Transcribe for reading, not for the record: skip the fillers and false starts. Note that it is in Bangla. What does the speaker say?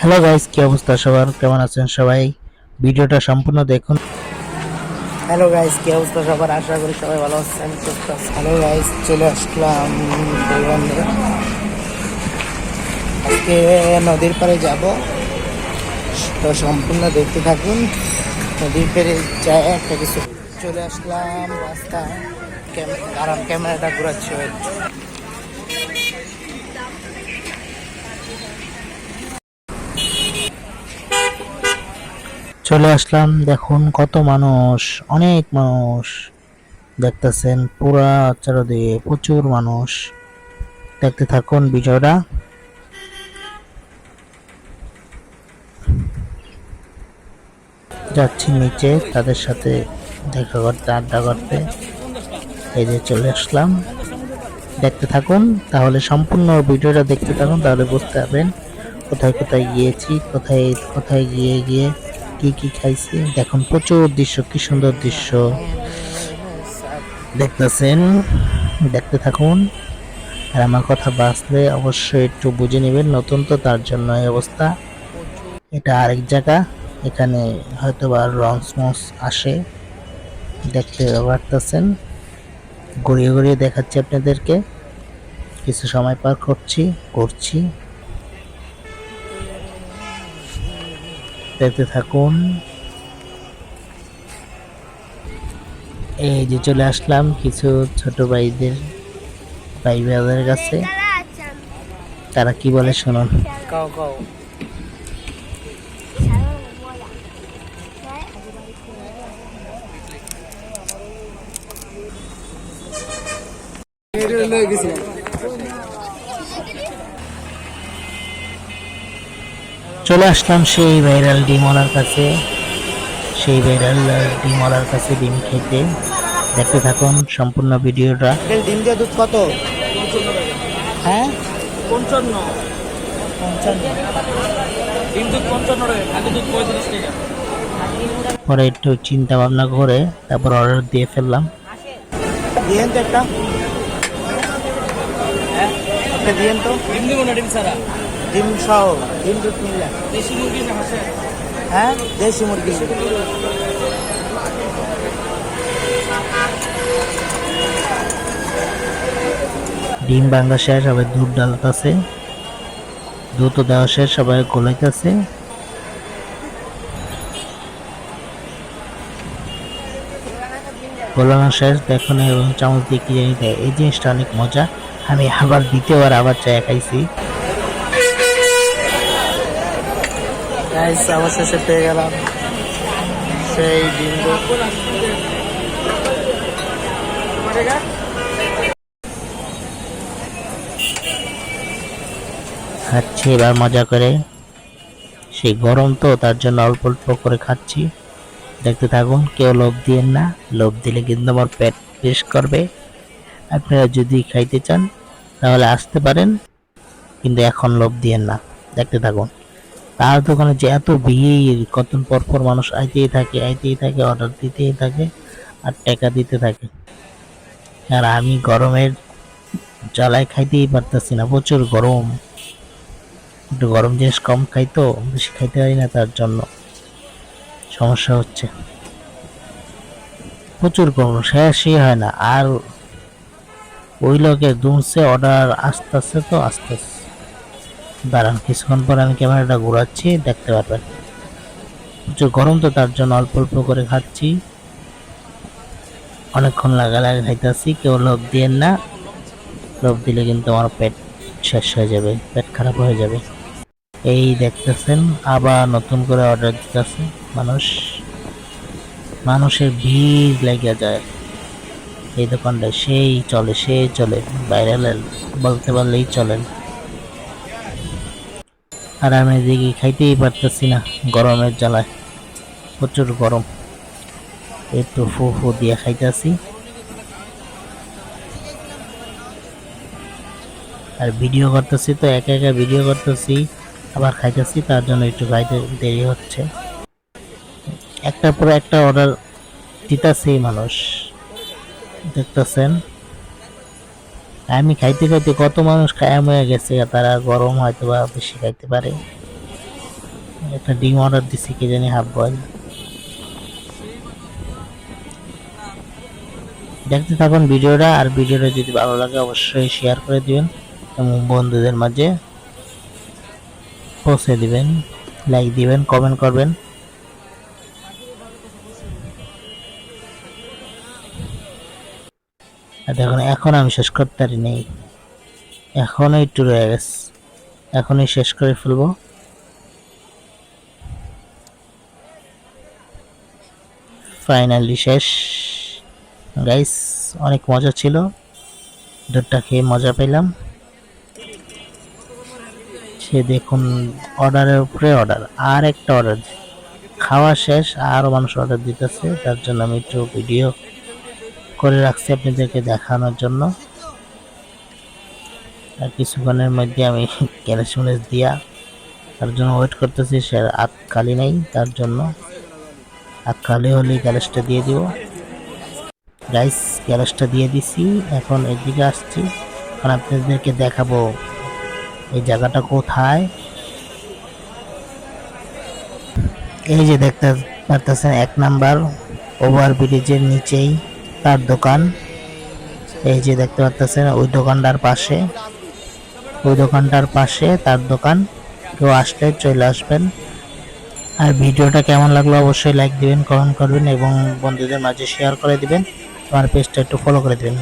হ্যালো গাইস, কি অবস্থা সবার? কেমন আছেন সবাই? ভিডিওটা সম্পূর্ণ দেখুন। হ্যালো গাইস, কি অবস্থা সবার? আশা করি সবাই ভালো আছেন। হ্যালো গাইস, চলে আসলাম বন্ধে। আজকে নদীর পাড়ে যাব, তো সম্পূর্ণ দেখতে থাকুন। নদীর পাড়ে যায় একটা কিছু চলে আসলাম রাস্তায়, কারণ ক্যামেরাটা ঘুরাচ্ছি। চলে আসলাম, দেখুন কত মানুষ, অনেক মানুষ দেখতেছেন, পুরা চারদিকে প্রচুর মানুষ। দেখতে থাকুন ভিডিওটা। যাচ্ছি নিচে তাদের সাথে দেখা করতে, আড্ডা করতে। এই যে চলে আসলাম, দেখতে থাকুন। তাহলে সম্পূর্ণ ভিডিওটা দেখতে থাকুন, তাহলে বুঝতে পারবেন কোথায় কোথায় গিয়েছি, কোথায় কোথায় গিয়ে গিয়ে কি কি খাইছি। দেখুন প্রচুর দৃশ্য, কি সুন্দর দৃশ্য দেখতেছেন। দেখতে থাকুন। আর আমার কথা বাঁচলে অবশ্যই একটু বুঝে নেবেন, নতুন তো তার জন্য এই অবস্থা। এটা আরেক জায়গা, এখানে হয়তোবা লঞ্চ মঞ্চ আসে, দেখতে পারতেছেন। ঘুরিয়ে ঘুরিয়ে দেখাচ্ছি আপনাদেরকে, কিছু সময় পার করছি। দেখতে থাকুন। এই যে চলে আসলাম কিছু ছোট ভাই ভাইদের কাছে। তারা কি বলে শুনুন। চলে আসলাম সেই ভাইরাল ডিমওয়ালার কাছে, ডিম খেতে। দেখতে থাকুন সম্পূর্ণ ভিডিওটা। ডিম দিয়ে দুধ কত? হ্যাঁ, 55। ডিম দুধ 55 টাকা, খালি দুধ 35 টাকা। পরে একটু চিন্তা ভাবনা করে তারপর অর্ডার দিয়ে ফেললাম। দিয়েন তো একটা, দিয়েন তো। ডিম দিব না, ডিম ছাড়া। ডিম সহ, ডিম দুধ মিললে। দেশি মুরগি না হাঁসের? হ্যাঁ, দেশি মুরগি। ডিম ভাঙা শেষ, সবাই দুধ ডালতেছে, দুধ দেওয়া শেষ, সবাই গোলাইতেছে। গোলানো শেষ, দেখুন এবং চামচ দিয়ে কি জানি দেয়। এই জিনিসটা অনেক মজা, আমি আবার দ্বিতীয়বার আবার চা খাইছি। অবশেষে পেয়ে গেলাম সেই ডিম। খাচ্ছি এবার মজা করে, সেই গরম তো তার জন্য অল্প অল্প করে খাচ্ছি। দেখতে থাকুন, কেউ লোভ দিয়েন না, লোভ দিলে কিন্তু আমার পেট বেশ করবে। আপনারা যদি খাইতে চান তাহলে আসতে পারেন, কিন্তু এখন লোভ দিয়েন না। দেখতে থাকুন। তার দোকানে যে এত ভিড়, কতক্ষণ পর পর মানুষ আইতেই থাকে, অর্ডার দিতেই থাকে আর টাকা দিতে থাকে। আর আমি গরমের জ্বালায় খাইতেই পারতেছি না, প্রচুর গরম। একটু গরম জিনিস কম খাই তো, বেশি খাইতে পারি না, তার জন্য সমস্যা হচ্ছে। প্রচুর গরম, শেষই হয় না। আর ওই লোকের দুমছে অর্ডার আসতেছে তো আসতেছে। দাঁড়ান, কিছুক্ষণ পর আমি ক্যামেরাটা ঘোরাচ্ছি, দেখতে পারবেন। প্রচুর গরম তো তার জন্য অল্প অল্প করে খাচ্ছি, অনেকক্ষণ লাগালাগি খাইতেছি। কেউ লোভ দিয়েন না, লোভ দিলে কিন্তু আমার পেট শেষ হয়ে যাবে, পেট খারাপ হয়ে যাবে। এই দেখতেছেন আবার নতুন করে অর্ডার দিতেছে মানুষ, মানুষের ভিড় লেগে যায় এই দোকানটা। সেই চলে ভাইরাল বলতে পারলেই চলেন। আর আমি এদিকে খাইতেই পারতেছি না, গরমের জ্বালায়, প্রচুর গরম। একটু ফু দিয়ে খাইতেছি, আর ভিডিও করতেছি তো, একা একা ভিডিও করতেছি আবার খাইতেছি, তার জন্য একটু খাইতে দেরি হচ্ছে। একটার পর একটা অর্ডার দিতেছে মানুষ, দেখতেছেন। আমি খাইতে খাইতে কত মানুষ কায়াম হয়ে গেছে, তারা গরম হয়তো বা বেশি খাইতে পারে। একটা ডিম অর্ডার দিছি, কি জানি হাফ বয়েল। দেখতে থাকুন ভিডিওটা, আর ভিডিওটা যদি ভালো লাগে অবশ্যই শেয়ার করে দিবেন এবং বন্ধুদের মাঝে পৌঁছে দিবেন, লাইক দিবেন, কমেন্ট করবেন। আর দেখুন এখন আমি শেষ করতে পারি নাই, এখনো একটু রয়ে গেছে, এখনই শেষ করে ফেলবো। ফাইনালি শেষ গাইস, অনেক মজা ছিল, দুধটা খেয়ে মজা পেলাম। সে দেখুন অর্ডারের উপরে অর্ডার, আর একটা অর্ডার, খাওয়া শেষ আরও মানুষ অর্ডার দিতেছে, তার জন্য আমি একটু ভিডিও করে রাখছি আপনাদেরকে দেখানোর জন্য। আর কিছুক্ষণের মধ্যে আমি ক্যাশ দিয়া তার জন্য ওয়েট করতেছি, সে হাত খালি নেই, তার জন্য হাত খালি হলেই গ্যারেজটা দিয়ে দিব। গাইস গ্যারেজটা দিয়ে দিছি, এখন এদিকে আসছি, এখন আপনাদেরকে দেখাবো এই জায়গাটা কোথায়। এই যে দেখতে পারতেছেন 1 নাম্বার ওভার ব্রিজের নিচেই তার দোকান। এই যে দেখতে পারতেছেন ওই দোকানটার পাশে, ওই দোকানটার পাশে তার দোকান। কেউ আসলে চলে আসবেন। আর ভিডিওটা কেমন লাগলো অবশ্যই লাইক দিবেন, কমেন্ট করবেন এবং বন্ধুদের মাঝে শেয়ার করে দিবেন। আমার পেজটা একটু ফলো করে দিবেন।